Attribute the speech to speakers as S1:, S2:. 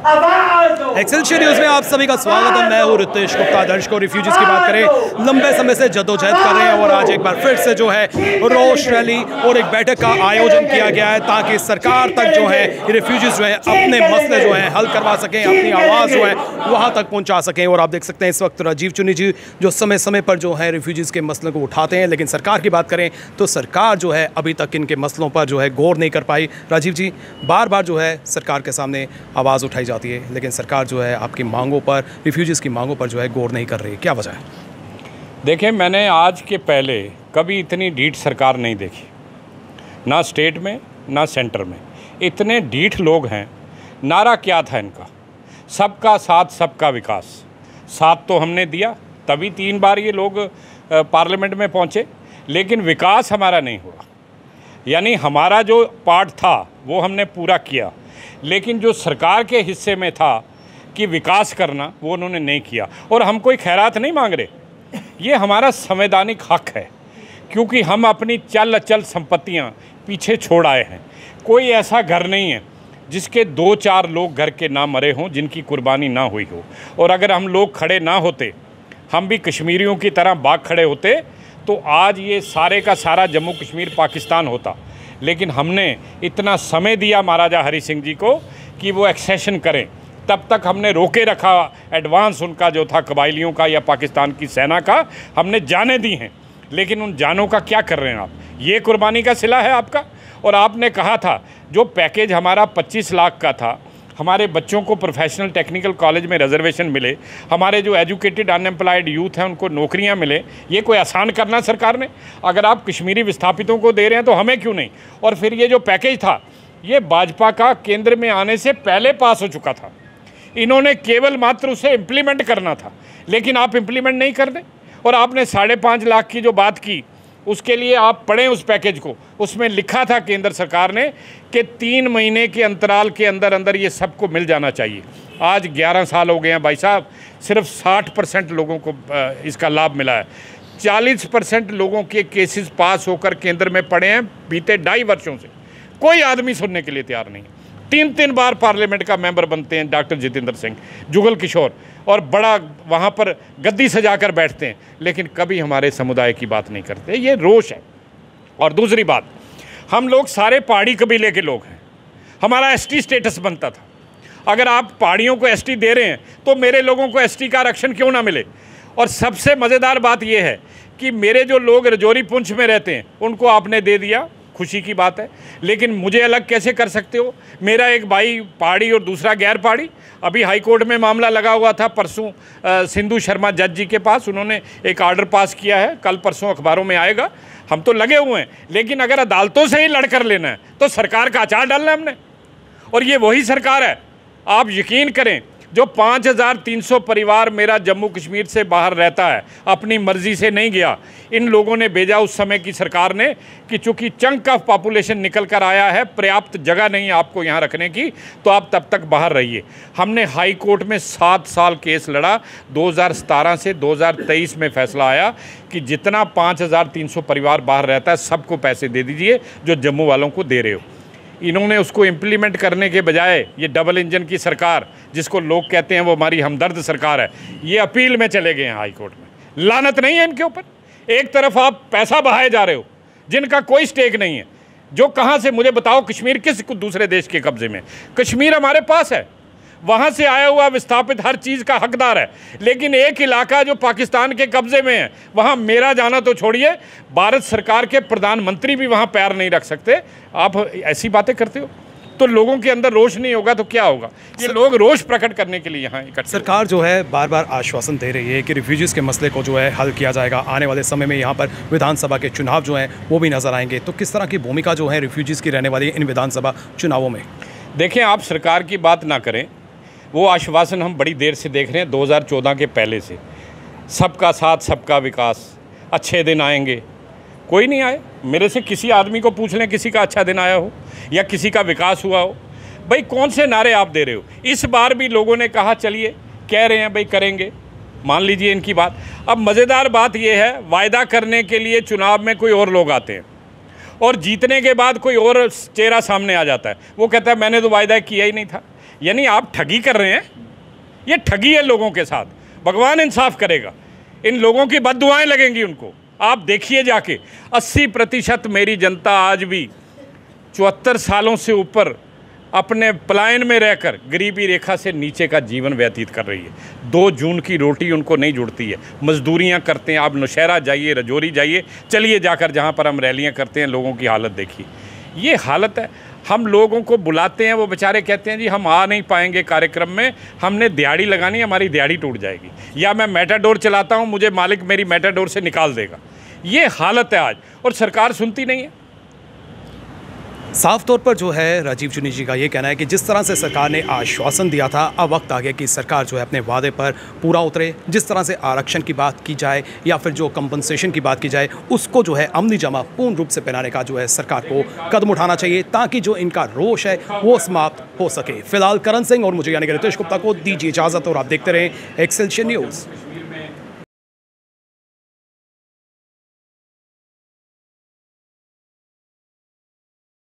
S1: Excelsior news में आप सभी का स्वागत है। मैं हूं रितेश गुप्ता। दर्शक को रिफ्यूजीज की बात करें, लंबे समय से जद्दोजहद कर रहे हैं और आज एक बार फिर से जो है रोष रैली और एक बैठक का आयोजन किया गया है ताकि सरकार तक जो है रिफ्यूजीज जो है अपने मसले जो है हल करवा सकें, अपनी आवाज़ जो है वहाँ तक पहुँचा सकें। और आप देख सकते हैं इस वक्त राजीव चुन्नी जी जो समय समय पर जो है रिफ्यूजीज़ के मसलों को उठाते हैं, लेकिन सरकार की बात करें तो सरकार जो है अभी तक इनके मसलों पर जो है गौर नहीं कर पाई। राजीव जी, बार बार जो है सरकार के सामने आवाज़ उठाई जाती है लेकिन सरकार जो है आपकी मांगों पर, रिफ्यूजीज़ की मांगों पर जो है गौर नहीं कर रही, क्या वजह है?
S2: देखिए, मैंने आज के पहले कभी इतनी ढीठ सरकार नहीं देखी, ना स्टेट में ना सेंटर में। इतने ढीठ लोग हैं। नारा क्या था इनका? सबका साथ सबका विकास। साथ तो हमने दिया, तभी 3 बार ये लोग पार्लियामेंट में पहुँचे, लेकिन विकास हमारा नहीं हुआ। यानी हमारा जो पार्ट था वो हमने पूरा किया, लेकिन जो सरकार के हिस्से में था कि विकास करना, वो उन्होंने नहीं किया। और हम कोई खैरात नहीं मांग रहे, ये हमारा संवैधानिक हक है, क्योंकि हम अपनी चल अचल संपत्तियां पीछे छोड़ आए हैं। कोई ऐसा घर नहीं है जिसके 2-4 लोग घर के ना मरे हों, जिनकी कुर्बानी ना हुई हो। और अगर हम लोग खड़े ना होते, हम भी कश्मीरियों की तरह बाग खड़े होते, तो आज ये सारे का सारा जम्मू कश्मीर पाकिस्तान होता। लेकिन हमने इतना समय दिया महाराजा हरि सिंह जी को कि वो एक्सेशन करें, तब तक हमने रोके रखा। एडवांस उनका जो था कबाइलियों का या पाकिस्तान की सेना का, हमने जानें दी हैं। लेकिन उन जानों का क्या कर रहे हैं आप? ये कुर्बानी का सिला है आपका। और आपने कहा था जो पैकेज हमारा 25 लाख का था, हमारे बच्चों को प्रोफेशनल टेक्निकल कॉलेज में रिजर्वेशन मिले, हमारे जो एजुकेटेड अनएम्प्लॉयड यूथ हैं उनको नौकरियां मिले, ये कोई आसान करना सरकार ने? अगर आप कश्मीरी विस्थापितों को दे रहे हैं तो हमें क्यों नहीं? और फिर ये जो पैकेज था, ये भाजपा का केंद्र में आने से पहले पास हो चुका था। इन्होंने केवल मात्र उसे इम्प्लीमेंट करना था, लेकिन आप इम्प्लीमेंट नहीं कर दें। और आपने 5.5 लाख की जो बात की, उसके लिए आप पढ़ें उस पैकेज को। उसमें लिखा था केंद्र सरकार ने कि 3 महीने के अंतराल के अंदर अंदर ये सबको मिल जाना चाहिए। आज 11 साल हो गए हैं भाई साहब, सिर्फ 60% लोगों को इसका लाभ मिला है। 40% लोगों के केसेस पास होकर केंद्र में पड़े हैं बीते 2.5 वर्षों से। कोई आदमी सुनने के लिए तैयार नहीं है। 3-3 बार पार्लियामेंट का मेंबर बनते हैं डॉक्टर जितेंद्र सिंह, जुगल किशोर, और बड़ा वहाँ पर गद्दी सजाकर बैठते हैं, लेकिन कभी हमारे समुदाय की बात नहीं करते। ये रोष है। और दूसरी बात, हम लोग सारे पहाड़ी कबीले के लोग हैं, हमारा एसटी स्टेटस बनता था। अगर आप पहाड़ियों को एसटी दे रहे हैं तो मेरे लोगों को एसटी का आरक्षण क्यों ना मिले? और सबसे मज़ेदार बात यह है कि मेरे जो लोग रजौरी पुंछ में रहते हैं उनको आपने दे दिया, खुशी की बात है, लेकिन मुझे अलग कैसे कर सकते हो? मेरा एक भाई पहाड़ी और दूसरा गैर पहाड़ी। अभी हाई कोर्ट में मामला लगा हुआ था परसों सिंधु शर्मा जज जी के पास, उन्होंने एक आर्डर पास किया है, कल परसों अखबारों में आएगा। हम तो लगे हुए हैं, लेकिन अगर अदालतों से ही लड़कर लेना है तो सरकार का अचार डालना है हमने। और ये वही सरकार है, आप यकीन करें, जो 5300 परिवार मेरा जम्मू कश्मीर से बाहर रहता है, अपनी मर्जी से नहीं गया। इन लोगों ने भेजा उस समय की सरकार ने कि चूंकि चंक ऑफ पॉपुलेशन निकल कर आया है, पर्याप्त जगह नहीं है आपको यहाँ रखने की, तो आप तब तक बाहर रहिए। हमने हाई कोर्ट में 7 साल केस लड़ा। 2017 से 2023 में फैसला आया कि जितना 5300 परिवार बाहर रहता है सबको पैसे दे दीजिए जो जम्मू वालों को दे रहे हो। इन्होंने उसको इम्प्लीमेंट करने के बजाय ये डबल इंजन की सरकार, जिसको लोग कहते हैं वो हमारी हमदर्द सरकार है, ये अपील में चले गए हैं हाई कोर्ट में। लानत नहीं है इनके ऊपर। एक तरफ आप पैसा बहाए जा रहे हो जिनका कोई स्टेक नहीं है, जो कहाँ से, मुझे बताओ, कश्मीर किस दूसरे देश के कब्जे में? कश्मीर हमारे पास है, वहाँ से आया हुआ विस्थापित हर चीज़ का हकदार है। लेकिन एक इलाका जो पाकिस्तान के कब्जे में है, वहाँ मेरा जाना तो छोड़िए, भारत सरकार के प्रधानमंत्री भी वहाँ पैर नहीं रख सकते। आप ऐसी बातें करते हो तो लोगों के अंदर रोष नहीं होगा तो क्या होगा? ये लोग रोष प्रकट करने के लिए यहाँ इकट्ठे।
S1: सरकार जो है बार बार आश्वासन दे रही है कि रिफ्यूजीज़ के मसले को जो है हल किया जाएगा। आने वाले समय में यहाँ पर विधानसभा के चुनाव जो हैं वो भी नज़र आएंगे, तो किस तरह की भूमिका जो है रिफ्यूजीज़ की रहने वाली इन विधानसभा चुनावों में?
S2: देखें, आप सरकार की बात ना करें, वो आश्वासन हम बड़ी देर से देख रहे हैं, 2014 के पहले से। सबका साथ सबका विकास, अच्छे दिन आएंगे, कोई नहीं आए। मेरे से किसी आदमी को पूछ लें किसी का अच्छा दिन आया हो या किसी का विकास हुआ हो। भाई कौन से नारे आप दे रहे हो? इस बार भी लोगों ने कहा चलिए, कह रहे हैं भाई करेंगे, मान लीजिए इनकी बात। अब मज़ेदार बात यह है, वायदा करने के लिए चुनाव में कोई और लोग आते हैं और जीतने के बाद कोई और चेहरा सामने आ जाता है। वो कहता है मैंने तो वायदा किया ही नहीं था। यानी आप ठगी कर रहे हैं, ये ठगी है लोगों के साथ। भगवान इंसाफ करेगा, इन लोगों की बद्दुआएं लगेंगी उनको। आप देखिए जाके 80% मेरी जनता आज भी 74 सालों से ऊपर अपने पलायन में रहकर गरीबी रेखा से नीचे का जीवन व्यतीत कर रही है। 2 जून की रोटी उनको नहीं जुड़ती है, मजदूरियां करते हैं। आप नौशहरा जाइए, रजौरी जाइए, चलिए जाकर जहां पर हम रैलियां करते हैं, लोगों की हालत देखिए। ये हालत है। हम लोगों को बुलाते हैं, वो बेचारे कहते हैं जी हम आ नहीं पाएंगे कार्यक्रम में, हमने दिहाड़ी लगानी, हमारी दिहाड़ी टूट जाएगी, या मैं मेटाडोर चलाता हूँ, मुझे मालिक मेरी मेटाडोर से निकाल देगा। ये हालत है आज, और सरकार सुनती नहीं है।
S1: साफ तौर पर जो है राजीव जुनी जी का ये कहना है कि जिस तरह से सरकार ने आश्वासन दिया था, अब वक्त आ गया कि सरकार जो है अपने वादे पर पूरा उतरे। जिस तरह से आरक्षण की बात की जाए या फिर जो कंपनसेशन की बात की जाए, उसको जो है अमली जमा पूर्ण रूप से पहनाने का जो है सरकार को कदम उठाना चाहिए, ताकि जो इनका रोष है वो समाप्त हो सके। फिलहाल करण सिंह और मुझे यानी कि रितेश गुप्ता को दीजिए इजाज़त, और आप देखते रहें एक्सेलशियर न्यूज़।